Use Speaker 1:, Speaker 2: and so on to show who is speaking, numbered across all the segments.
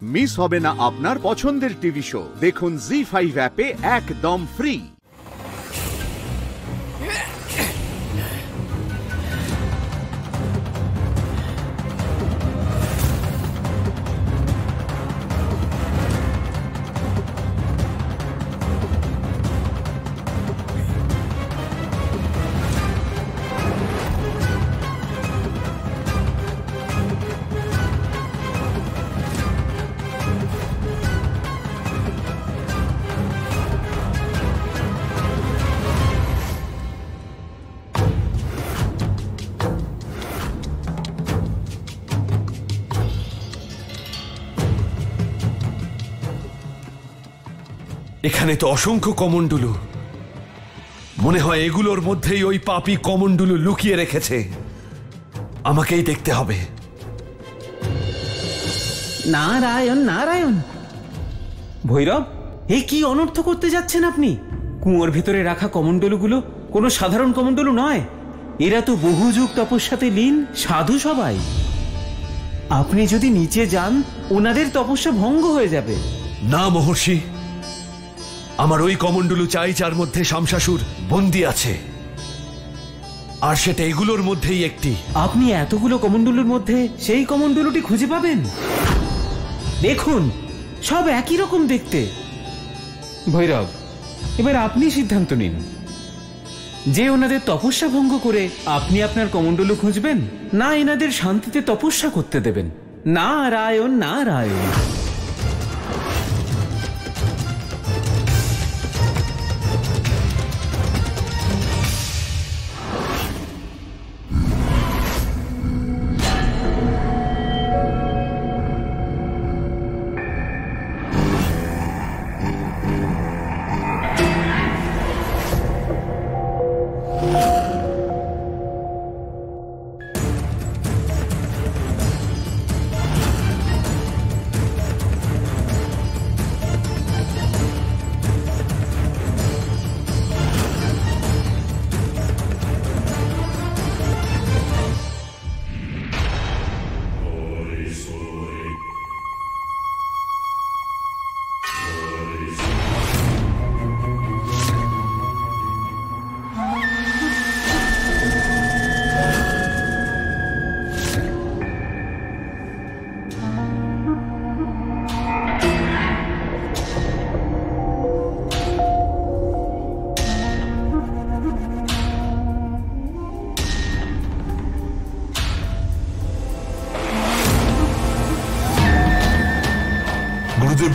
Speaker 1: Miss হবে না আপনার পছন্দের টিভি শো। দেখুন জি5 অ্যাপে একদম ফ্রি।
Speaker 2: এখানে তো অসংখ্য কমণ্ডলু। মনে হয় এগুলোর মধ্যেই ওই পাপী কমণ্ডলু লুকিয়ে রেখেছে। আমাকেই দেখতে হবে।
Speaker 3: নারায়ণ নারায়ণ। ভৈরব, এ কি অনর্থ করতে যাচ্ছেন আপনি? কুয়োর ভেতরে রাখা কমণ্ডলুগুলো কোনো সাধারণ কমণ্ডলু নয়। এরা তো বহু যুগ তপস্যাতে লীন সাধু সবাই। আপনি যদি নিচে যান, ওনাদের তপস্যা ভঙ্গ হয়ে যাবে।
Speaker 2: না মহর্ষি, আমার ওই কমণ্ডলু চাই যার মধ্যে শামশাসুর বন্দী আছে, আর সেটা এগুলোর মধ্যেই একটি।
Speaker 3: আপনি এতগুলো কমণ্ডলুর মধ্যে সেই কমণ্ডলুটি খুঁজে পাবেন? দেখুন, সব একই রকম দেখতে। ভৈরব, এবার আপনি সিদ্ধান্ত নিন যে ওনাদের তপস্যা ভঙ্গ করে আপনি আপনার কমণ্ডলু খুঁজবেন, না এনাদের শান্তিতে তপস্যা করতে দেবেন। নারায়ণ নারায়ণ।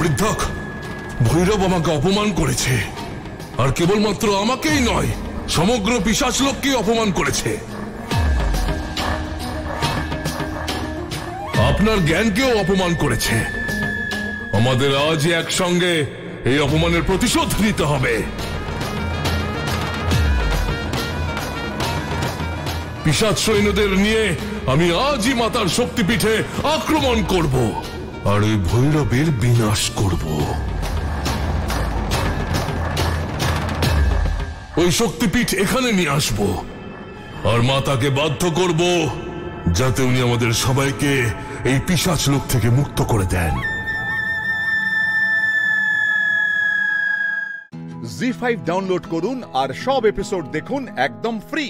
Speaker 4: বৃদ্ধক, ভৈরব আমাকে অপমান করেছে, আর কেবলমাত্র আমাকেই নয়, সমগ্র পিশাচলোককে অপমান করেছে। আপনার জ্ঞানকেও অপমান করেছে। আমাদের আজ একসঙ্গে এই অপমানের প্রতিশোধ নিতে হবে। পিশাচ সৈন্যদের নিয়ে আমি আজই মাতার শক্তিপীঠে আক্রমণ করব, আর ওই ভৈরবের বিনাশ করব। ওই শক্তিপীঠ এখানে নিয়ে আসব, আর মাতাকে বাধ্য করব যাতে উনি আমাদের সবাইকে এই পিশাচ লোক থেকে মুক্ত করে দেন।
Speaker 1: জি5 ডাউনলোড করুন আর সব এপিসোড দেখুন একদম ফ্রি।